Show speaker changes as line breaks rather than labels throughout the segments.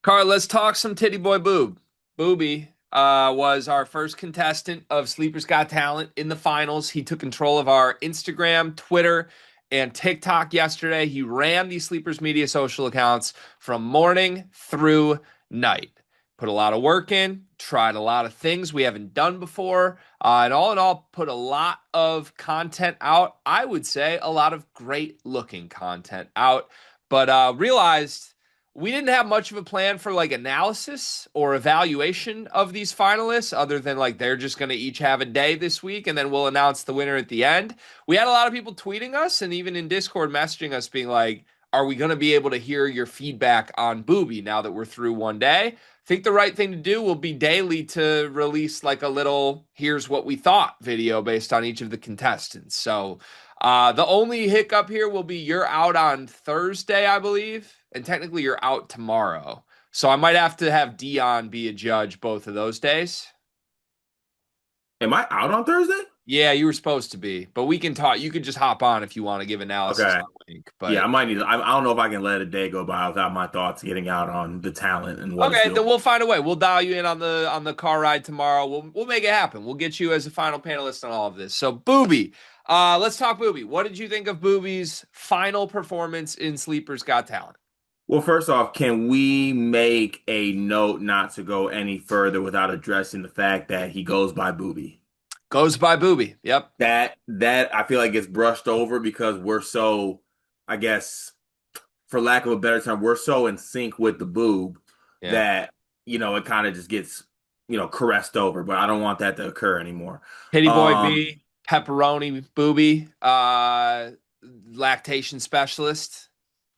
Carl, let's talk some titty boy boob. Booby was our first contestant of Sleepers Got Talent in the finals. He took control of our Instagram, Twitter, and TikTok yesterday. He ran the Sleepers media social accounts from morning through night. Put a lot of work in, tried a lot of things we haven't done before, and all in all, put a lot of content out. I would say a lot of great looking content out, but realized we didn't have much of a plan for like analysis or evaluation of these finalists other than like they're just going to each have a day this week and then we'll announce the winner at the end. We had a lot of people tweeting us and even in Discord messaging us being like, are we going to be able to hear your feedback on Booby now that we're through one day? I think the right thing to do will be daily to release like a little here's what we thought video based on each of the contestants. So the only hiccup here will be you're out on Thursday, I believe, and technically you're out tomorrow. So I might have to have Dion be a judge both of those days.
Am I out on Thursday?
Yeah, you were supposed to be, but we can talk. You could just hop on if you want to give analysis
Okay.
on Link.
Yeah, I
But
might need to. I don't know if I can let a day go by without my thoughts getting out on the talent and what it's
okay,
doing.
then we'll find a way. We'll dial you in on the car ride tomorrow. We'll make it happen. We'll get you as a final panelist on all of this. So Booby, let's talk Booby. What did you think of Booby's final performance in Sleepers Got Talent?
Well, first off, can we make a note not to go any further without addressing the fact that he goes by Booby?
Goes by Booby. Yep.
That I feel like gets brushed over because we're so, I guess, for lack of a better term, we're so in sync with the boob
Yeah.
that, it kind of just gets, caressed over. But I don't want that to occur anymore.
Titty Boy
Um,
B, pepperoni booby, lactation specialist.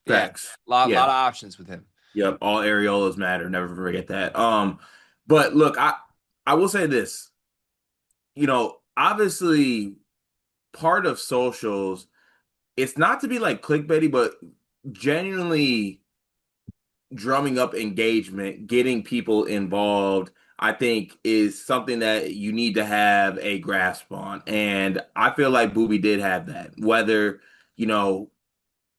Yeah,
Facts.
lot
Yeah.
of options with him.
Yep. All areolas matter. Never forget that. But look, I will say this. Obviously, part of socials, it's not to be like clickbaity, but genuinely drumming up engagement, getting people involved, I think is something that you need to have a grasp on. And I feel like Booby did have that. Whether, you know,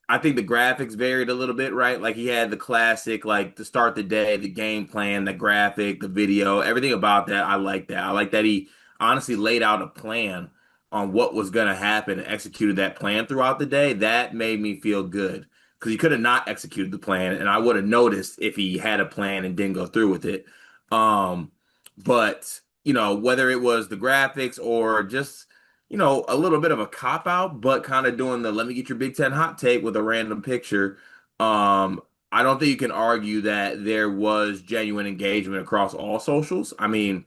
I think the graphics varied a little bit, right? Like he had the classic, like to start the day, the game plan, the graphic, the video, everything about that. I like that. I like that he honestly laid out a plan on what was going to happen and executed that plan throughout the day. That made me feel good because he could have not executed the plan, and I would have noticed if he had a plan and didn't go through with it. Um, but whether it was the graphics or just a little bit of a cop out, but kind of doing the let me get your Big Ten hot take with a random picture. I don't think you can argue that there was genuine engagement across all socials. I mean,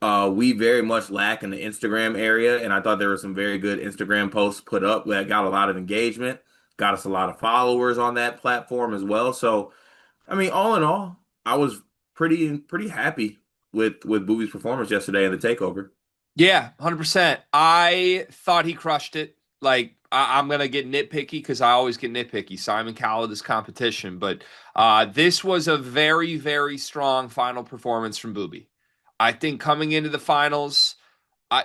we very much lack in the Instagram area, and I thought there were some very good Instagram posts put up that got a lot of engagement, got us a lot of followers on that platform as well. So, I mean, all in all, I was pretty happy with Booby's performance yesterday in the takeover.
Yeah, 100%. I thought he crushed it. Like I'm gonna get nitpicky because I always get nitpicky. Simon Cowell, this competition, but this was a very, very strong final performance from Booby. I think coming into the finals, I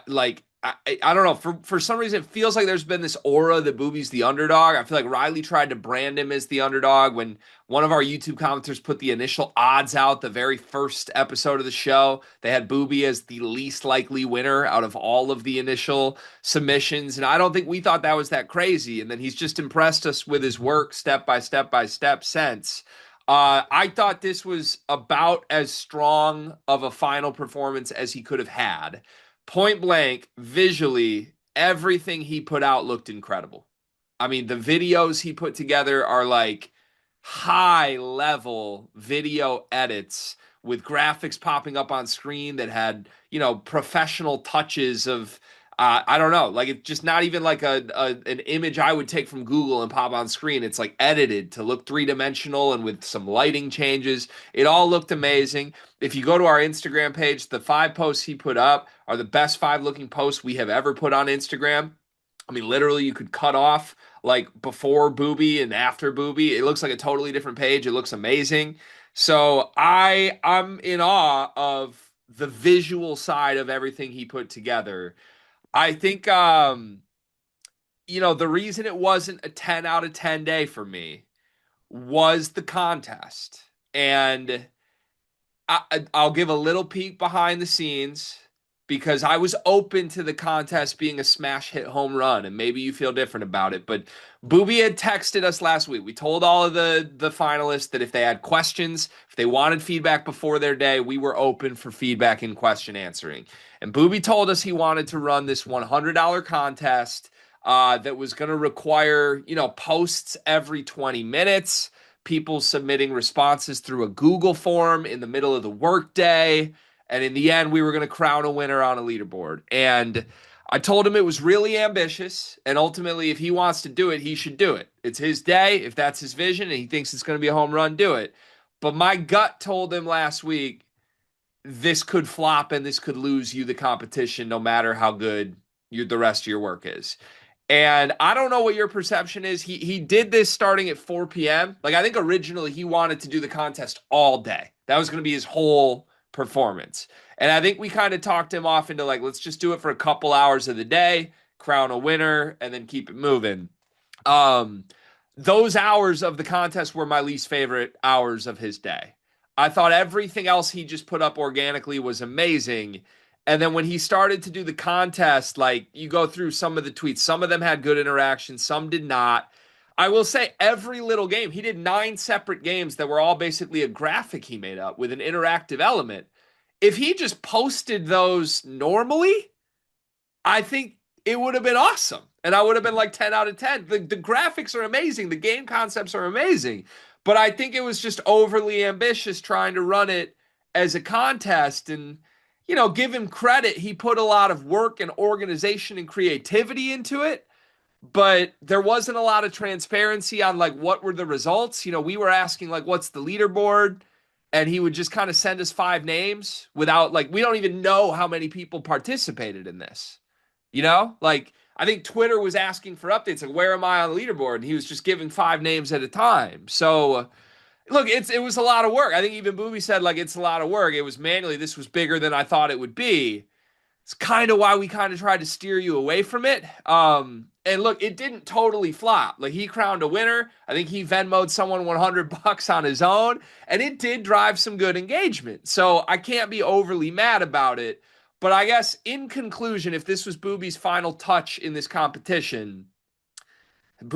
don't know, for some reason it feels like there's been this aura that Booby's the underdog. I feel like Riley tried to brand him as the underdog when one of our YouTube commenters put the initial odds out the very first episode of the show. They had Booby as the least likely winner out of all of the initial submissions, and I don't think we thought that was that crazy. And then he's just impressed us with his work step by step by step since. I thought this was about as strong of a final performance as he could have had. Point blank, visually, everything he put out looked incredible. I mean, the videos he put together are like high level video edits with graphics popping up on screen that had, professional touches of I don't know, like it's just not even like an image I would take from Google and pop on screen. It's like edited to look three-dimensional and with some lighting changes. It all looked amazing. If you go to our Instagram page, the 5 posts he put up are the best 5 looking posts we have ever put on Instagram. I mean, literally, you could cut off like before Booby and after Booby. It looks like a totally different page. It looks amazing. So I'm in awe of the visual side of everything he put together. I think the reason it wasn't a 10 out of 10 day for me was the contest. And I'll give a little peek behind the scenes because I was open to the contest being a smash hit home run, and maybe you feel different about it. But Booby had texted us last week. We told all of the finalists that if they had questions, if they wanted feedback before their day, we were open for feedback and question answering. And Booby told us he wanted to run this $100 contest that was going to require, posts every 20 minutes, people submitting responses through a Google form in the middle of the workday. And in the end, we were going to crown a winner on a leaderboard. And I told him it was really ambitious. And ultimately, if he wants to do it, he should do it. It's his day. If that's his vision and he thinks it's going to be a home run, do it. But my gut told him last week this could flop and this could lose you the competition no matter how good the rest of your work is. And I don't know what your perception is. He did this starting at 4 p.m. Like I think originally he wanted to do the contest all day. That was going to be his whole performance. And I think we kind of talked him off into like, let's just do it for a couple hours of the day, crown a winner, and then keep it moving. Um, those hours of the contest were my least favorite hours of his day. I thought everything else he just put up organically was amazing. And then when he started to do the contest, like you go through some of the tweets, some of them had good interaction, some did not. I will say every little game, he did 9 separate games that were all basically a graphic he made up with an interactive element. If he just posted those normally, I think it would have been awesome. And I would have been like 10 out of 10. The graphics are amazing. The game concepts are amazing. But I think it was just overly ambitious trying to run it as a contest. And, give him credit. He put a lot of work and organization and creativity into it. But there wasn't a lot of transparency on like what were the results. We were asking like, what's the leaderboard? And he would just kind of send us 5 names without like, we don't even know how many people participated in this. Like I think Twitter was asking for updates, like where am I on the leaderboard? And he was just giving 5 names at a time. So look, it was a lot of work. I think even Booby said like it's a lot of work. It was manually. This was bigger than I thought it would be. It's kind of why we kind of tried to steer you away from it. And look, it didn't totally flop. Like he crowned a winner. I think he Venmo'd someone $100 on his own, and it did drive some good engagement. So I can't be overly mad about it. But I guess in conclusion, if this was Booby's final touch in this competition, the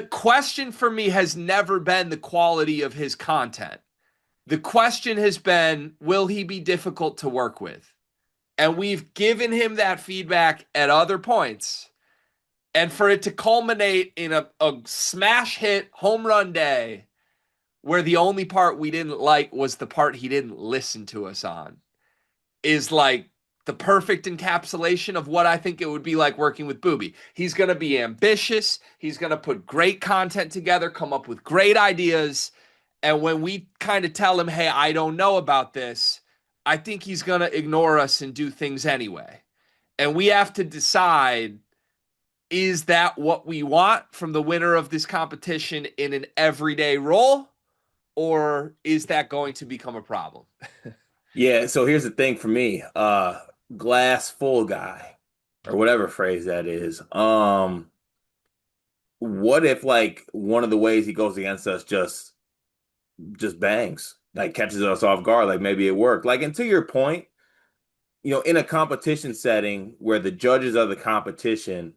question for me has never been the quality of his content. The question has been, will he be difficult to work with? And we've given him that feedback at other points. And for it to culminate in a smash hit home run day where the only part we didn't like was the part he didn't listen to us on is like the perfect encapsulation of what I think it would be like working with Booby. He's going to be ambitious. He's going to put great content together, come up with great ideas. And when we kind of tell him, hey, I don't know about this, I think he's going to ignore us and do things anyway. And we have to decide, is that what we want from the winner of this competition in an everyday role? Or is that going to become a problem?
Yeah, so here's the thing for me. Glass full guy, or whatever phrase that is. What if like one of the ways he goes against us just bangs, like catches us off guard, like maybe it worked. Like, and to your point, in a competition setting where the judges of the competition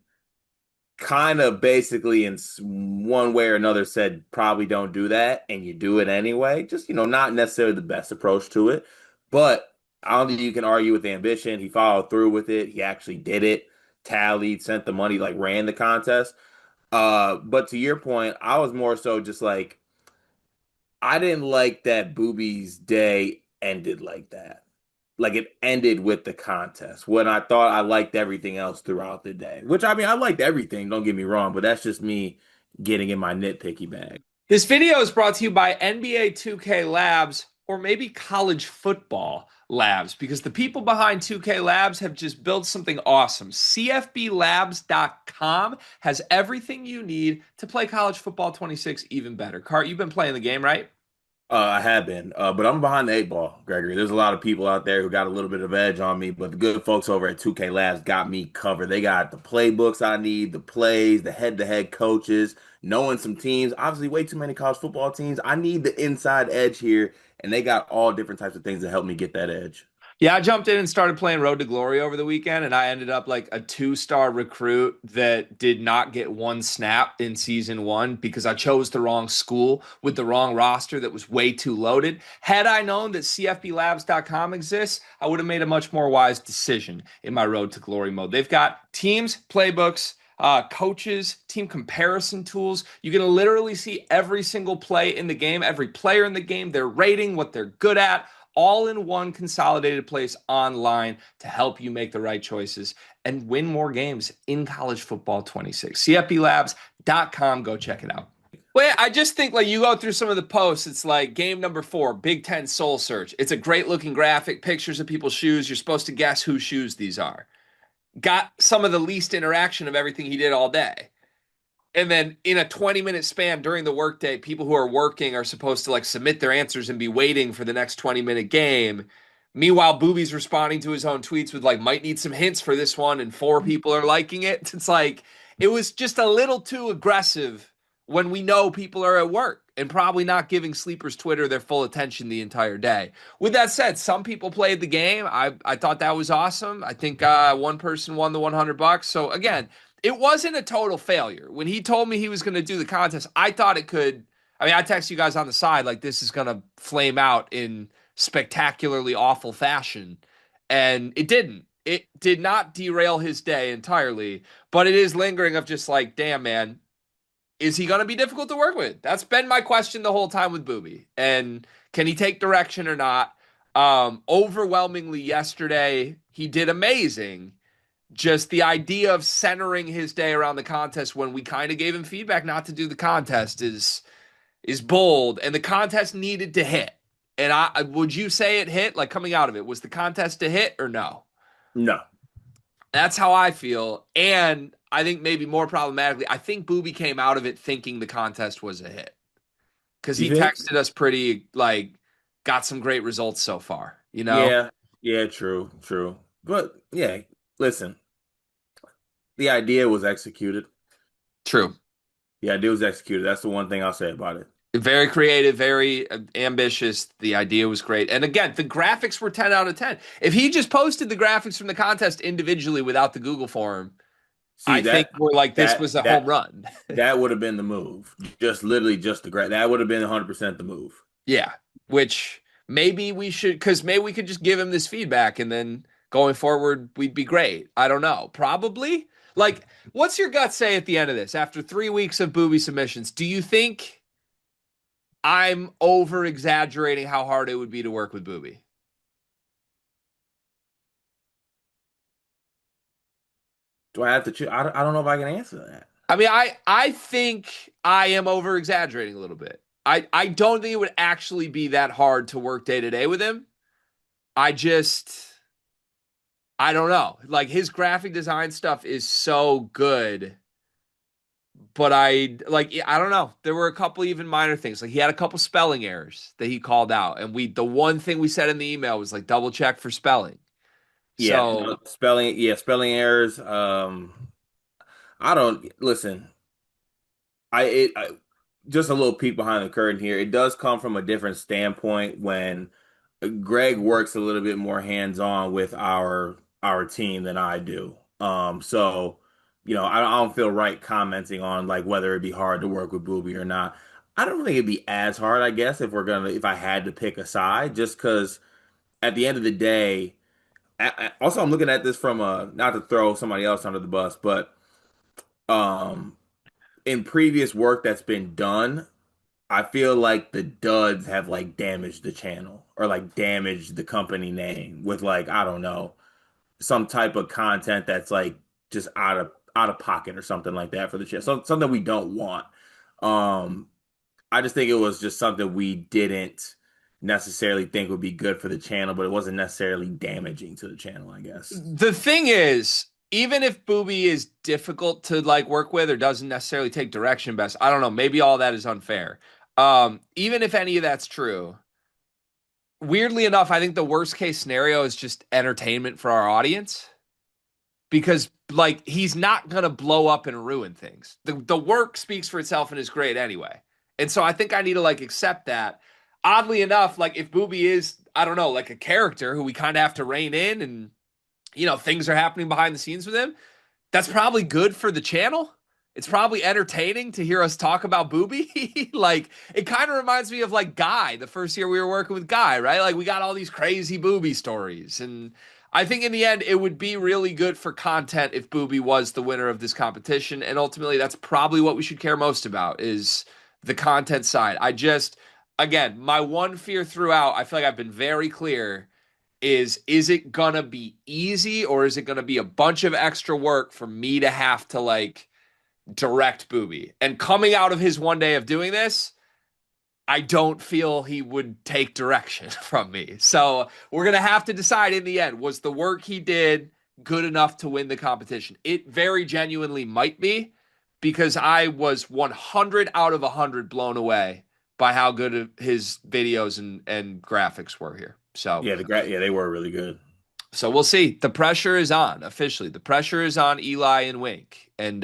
kind of basically in one way or another said probably don't do that, and you do it anyway, just not necessarily the best approach to it. But I don't think you can argue with the ambition. He followed through with it. He actually did it, tallied, sent the money, like ran the contest. But to your point, I was more so just like, I didn't like that Booby's day ended like that. Like it ended with the contest when I thought I liked everything else throughout the day. Which I mean, I liked everything, don't get me wrong, but that's just me getting in my nitpicky bag.
This video is brought to you by NBA 2K Labs or maybe college football labs because the people behind 2K Labs have just built something awesome. CFBLabs.com has everything you need to play college football 26 even better. Cart, you've been playing the game, right?
I have been, but I'm behind the eight ball, Gregory. There's a lot of people out there who got a little bit of edge on me, but the good folks over at 2K Labs got me covered. They got the playbooks I need, the plays, the head-to-head coaches, knowing some teams. Obviously, way too many college football teams. I need the inside edge here, and they got all different types of things to help me get that edge.
Yeah, I jumped in and started playing Road to Glory over the weekend, and I ended up like a two-star recruit that did not get one snap in season one because I chose the wrong school with the wrong roster that was way too loaded. Had I known that CFBLabs.com exists, I would have made a much more wise decision in my Road to Glory mode. They've got teams, playbooks, coaches, team comparison tools. You can literally see every single play in the game, every player in the game, their rating, what they're good at, all in one consolidated place online to help you make the right choices and win more games in college football 26. CFBLabs.com. Go check it out. Wait, I just think like you go through some of the posts, it's like game number 4, Big Ten Soul Search. It's a great looking graphic, pictures of people's shoes. You're supposed to guess whose shoes these are. Got some of the least interaction of everything he did all day. And then in a 20-minute span during the workday, people who are working are supposed to like submit their answers and be waiting for the next 20-minute game. Meanwhile, Booby's responding to his own tweets with like, might need some hints for this one, and 4 people are liking it. It's like, it was just a little too aggressive when we know people are at work and probably not giving Sleepers Twitter their full attention the entire day. With that said, some people played the game. I thought that was awesome. I think one person won the $100. So again, it wasn't a total failure. When he told me he was going to do the contest, I thought it could. I mean, I texted you guys on the side like this is going to flame out in spectacularly awful fashion, and it didn't. It did not derail his day entirely, but it is lingering of just like, damn, man, is he going to be difficult to work with? That's been my question the whole time with Booby. And can he take direction or not? Overwhelmingly yesterday, he did amazing. Just the idea of centering his day around the contest when we kind of gave him feedback not to do the contest is bold, and the contest needed to hit. And I would you say it hit like coming out of it? Was the contest a hit or no?
No,
That's how I feel. And I think maybe more problematically, I think Booby came out of it thinking the contest was a hit because
you
he
think?
texted us pretty like got some great results so far, you know?
Yeah, yeah, true, true. But yeah, listen, the idea was executed.
True.
The idea was executed. That's the one thing I'll say about it.
Very creative, very ambitious. The idea was great. And again, the graphics were 10 out of 10. If he just posted the graphics from the contest individually without the Google form,
See
I think
that
we're like, this
that
was a home
that
run.
that would have been the move. Just literally just the great. That would have been 100% the move.
Yeah. Which maybe we should, because maybe we could just give him this feedback and then going forward, we'd be great. I don't know. Probably. Like, what's your gut say at the end of this? After 3 weeks of booby submissions, do you think I'm over exaggerating how hard it would be to work with Booby?
Do I have to choose? I don't know if I can answer that.
I mean, I think I am over exaggerating a little bit. I don't think it would actually be that hard to work day to day with him. I just I don't know. Like his graphic design stuff is so good, but I don't know. There were a couple even minor things. Like he had a couple spelling errors that he called out, and we the one thing we said in the email was like double check for spelling.
Yeah,
So
spelling. Yeah, spelling errors. I don't listen. I just a little peek behind the curtain here. It does come from a different standpoint when Greg works a little bit more hands-on with our team than I do. So I don't feel right commenting on like whether it'd be hard to work with Booby or not. I don't think it'd be as hard, I guess, if I had to pick a side, just because at the end of the day, also I'm looking at this from a not to throw somebody else under the bus, but um in previous work that's been done, I feel like the duds have like damaged the channel or like damaged the company name with like I don't know some type of content that's like just out of pocket or something like that for the channel. Something we don't want. Um, I just think it was just something we didn't necessarily think would be good for the channel, but it wasn't necessarily damaging to the channel, I guess.
the thing is, even if Booby is difficult to like work with or doesn't necessarily take direction best, I don't know. Maybe all that is unfair. Even if any of that's true, weirdly enough, I think the worst case scenario is just entertainment for our audience because like he's not gonna blow up and ruin things. The work speaks for itself and is great anyway. And so I think I need to like accept that. Oddly enough, like if Booby is, I don't know, like a character who we kind of have to rein in and things are happening behind the scenes with him, that's probably good for the channel. It's probably entertaining to hear us talk about Booby. Like it kind of reminds me of like Guy, the first year we were working with Guy, right? Like we got all these crazy Booby stories. And I think in the end it would be really good for content if Booby was the winner of this competition. And ultimately that's probably what we should care most about is the content side. I just again, my one fear throughout, I feel like I've been very clear is it gonna be easy or is it gonna be a bunch of extra work for me to have to like direct Booby? And coming out of his one day of doing this, I don't feel he would take direction from me. So we're gonna have to decide in the end, was the work he did good enough to win the competition? It very genuinely might be because I was 100 out of 100 blown away by how good his videos and graphics were here. So
Yeah, they were really good.
so we'll see. The pressure is on officially. The pressure is on Eli and Wink, and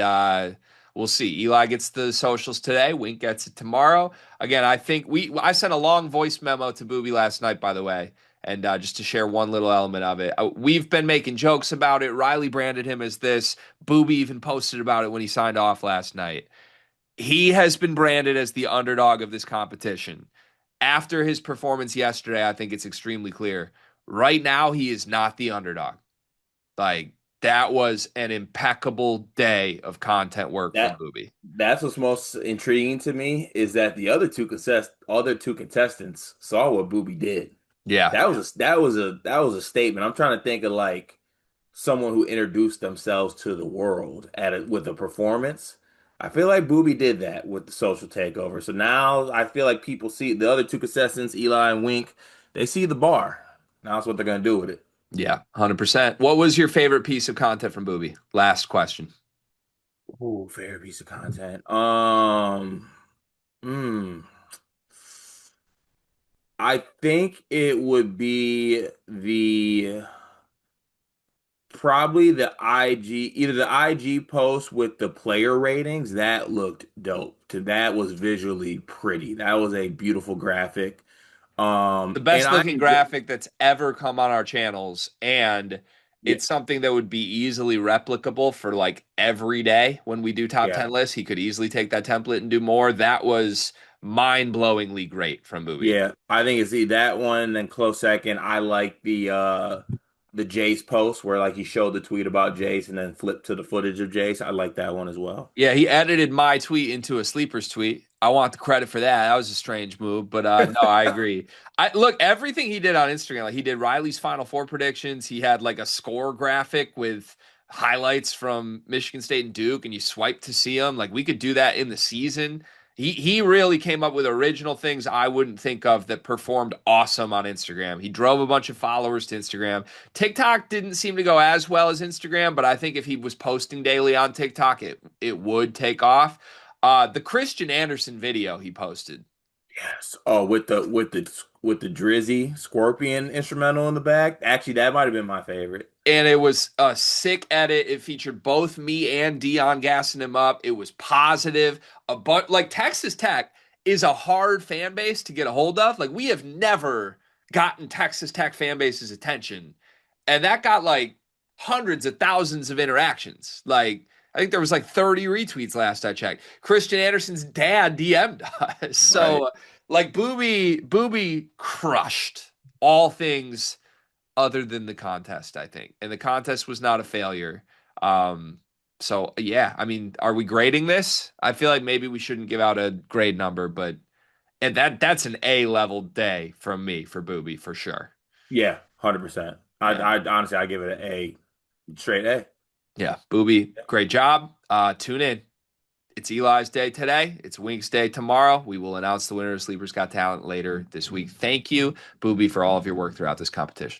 we'll see. Eli gets the socials today. Wink gets it tomorrow. Again, I think I sent a long voice memo to Booby last night, by the way, and just to share one little element of it. We've been making jokes about it. Riley branded him as this. Booby even posted about it when he signed off last night. He has been branded as the underdog of this competition. After his performance yesterday, I think it's extremely clear. Right now, he is not the underdog. Like, that was an impeccable day of content work from
That
Booby.
that's what's most intriguing to me is that the other two contestants saw what Booby did.
Yeah.
That was a statement. I'm trying to think of like someone who introduced themselves to the world with a performance. I feel like Booby did that with the social takeover. So now I feel like people see the other two contestants, Eli and Wink, they see the bar. Now that's what they're gonna do with it.
Yeah. 100%. What was your favorite piece of content from Booby? Last question.
Ooh, favorite piece of content. Hmm. I think it would be the probably the IG, either the IG post with the player ratings. That looked dope. That was visually pretty. That was a beautiful graphic.
The
And
best
I
looking
enjoy,
graphic that's ever come on our channels. And
yeah,
it's something that would be easily replicable for like every day when we do top
yeah,
10 lists. He could easily take that template and do more. That was mind blowingly great from Booby.
yeah. I think it's that one. And then close second, I like the Jace post where like he showed the tweet about Jace and then flipped to the footage of Jace. I like that one as well.
Yeah, he edited my tweet into a sleepers tweet. I want the credit for that. That was a strange move, but no, I agree. I look everything he did on Instagram. Like he did Riley's Final Four predictions. He had like a score graphic with highlights from Michigan State and Duke, and you swipe to see them. Like we could do that in the season. He really came up with original things I wouldn't think of that performed awesome on Instagram. He drove a bunch of followers to Instagram. TikTok didn't seem to go as well as Instagram, but I think if he was posting daily on TikTok, it would take off. The Christian Anderson video he posted,
Yes. Oh, with the Drizzy Scorpion instrumental in the back. Actually, that might have been my favorite.
and it was a sick edit. It featured both me and Dion gassing him up. It was positive. But like Texas Tech is a hard fan base to get a hold of. Like we have never gotten Texas Tech fan base's attention, and that got like hundreds of thousands of interactions. Like I think there was like 30 retweets last I checked. Christian Anderson's dad DM'd us.
Right.
So like Booby crushed all things other than the contest, I think. And the contest was not a failure. So yeah, I mean, are we grading this? I feel like maybe we shouldn't give out a grade number, but and that's an A level day from me for Booby for sure.
Yeah, 100%.
Yeah.
I honestly I give it an A, straight A.
Yeah. Booby, great job. Tune in. It's Eli's day today. It's Wink's day tomorrow. We will announce the winner of Sleepers Got Talent later this week. Thank you, Booby, for all of your work throughout this competition.